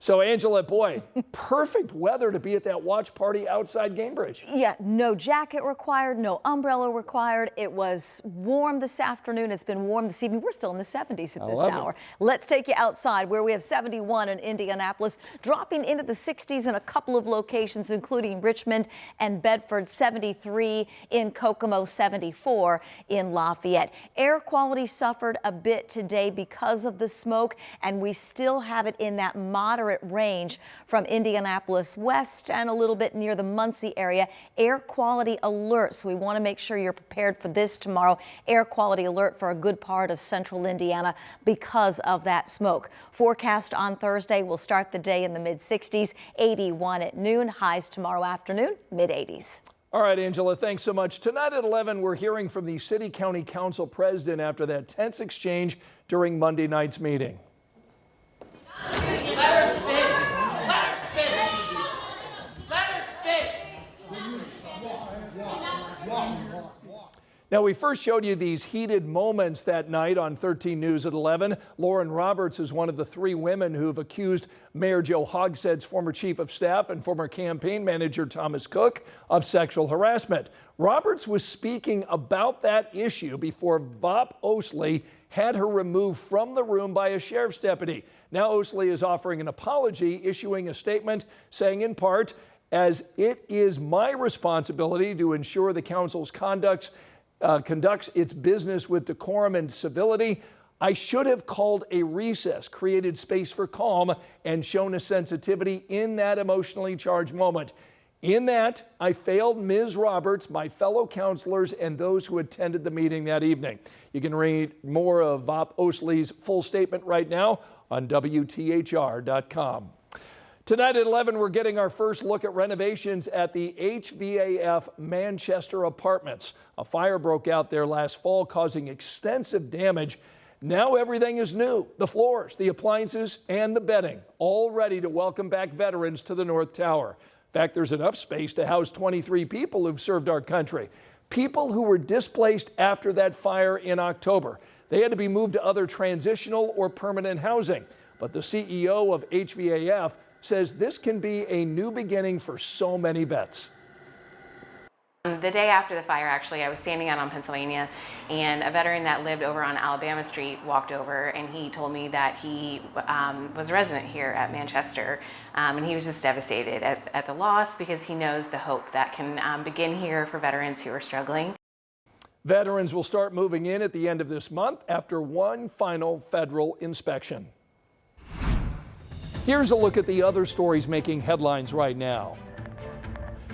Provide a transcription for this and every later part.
So, Angela, boy, perfect weather to be at that watch party outside Gamebridge. Yeah, no jacket required, no umbrella required. It was warm this afternoon. It's been warm this evening. We're still in the 70s at this hour. Let's take you outside where we have 71 in Indianapolis, dropping into the 60s in a couple of locations, including Richmond and Bedford, 73 in Kokomo, 74 in Lafayette. Air quality suffered a bit today because of the smoke, and we still have it in that moderate range from Indianapolis west and a little bit near the Muncie area. Air quality alert, so we want to make sure you're prepared for this tomorrow. Air quality alert for a good part of central Indiana because of that smoke. Forecast on Thursday will start the day in the mid-60s, 81 at noon, highs tomorrow afternoon, mid-80s. All right, Angela, thanks so much. Tonight at 11, we're hearing from the City County Council president after that tense exchange during Monday night's meeting. Let her spit. Let her spit. Let her spit. Now, we first showed you these heated moments that night on 13 News at 11. Lauren Roberts is one of the three women who've accused Mayor Joe Hogstead's former chief of staff and former campaign manager Thomas Cook of sexual harassment. Roberts was speaking about that issue before Vop Osley had her removed from the room by a sheriff's deputy. Now Osley is offering an apology, issuing a statement saying in part, as it is my responsibility to ensure the council's conducts its business with decorum and civility, I should have called a recess, created space for calm, and shown a sensitivity in that emotionally charged moment. In that, I failed Ms. Roberts, my fellow councilors, and those who attended the meeting that evening. You can read more of Vop Osley's full statement right now on WTHR.com. Tonight at 11, we're getting our first look at renovations at the HVAF Manchester apartments. A fire broke out there last fall, causing extensive damage. Now everything is new. The floors, the appliances, and the bedding, all ready to welcome back veterans to the North Tower. In fact, there's enough space to house 23 people who've served our country. People who were displaced after that fire in October. They had to be moved to other transitional or permanent housing. But the CEO of HVAF says this can be a new beginning for so many vets. The day after the fire, actually, I was standing out on Pennsylvania, and a veteran that lived over on Alabama Street walked over, and he told me that he was a resident here at Manchester, and he was just devastated at the loss because he knows the hope that can begin here for veterans who are struggling. Veterans will start moving in at the end of this month after one final federal inspection. Here's a look at the other stories making headlines right now.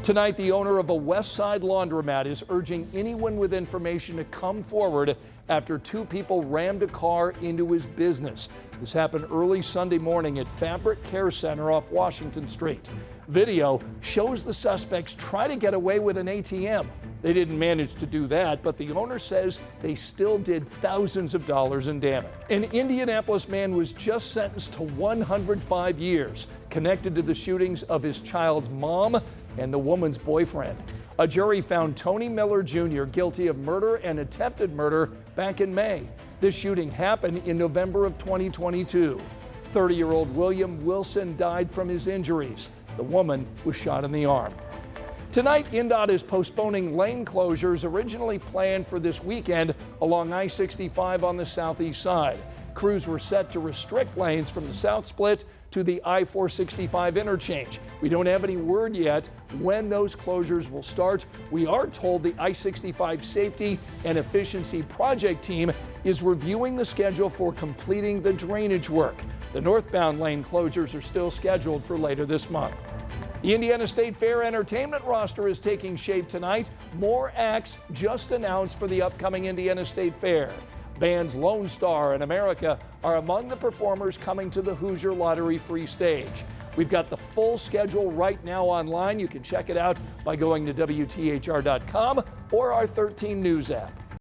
Tonight, the owner of a West Side laundromat is urging anyone with information to come forward after two people rammed a car into his business. This happened early Sunday morning at Fabric Care Center off Washington Street. Video shows the suspects try to get away with an ATM. They didn't manage to do that, but the owner says they still did thousands of dollars in damage. An Indianapolis man was just sentenced to 105 years, connected to the shootings of his child's mom and the woman's boyfriend. A jury found Tony Miller Jr. guilty of murder and attempted murder back in May. This shooting happened in November of 2022. 30-year-old William Wilson died from his injuries. The woman was shot in the arm. Tonight, INDOT is postponing lane closures originally planned for this weekend along I-65 on the southeast side. Crews were set to restrict lanes from the south split to the I-465 interchange. We don't have any word yet when those closures will start. We are told the I-65 Safety and Efficiency Project team is reviewing the schedule for completing the drainage work. The northbound lane closures are still scheduled for later this month. The Indiana State Fair entertainment roster is taking shape tonight. More acts just announced for the upcoming Indiana State Fair. Bands Lone Star and America are among the performers coming to the Hoosier Lottery Free Stage. We've got the full schedule right now online. You can check it out by going to WTHR.com or our 13 News app.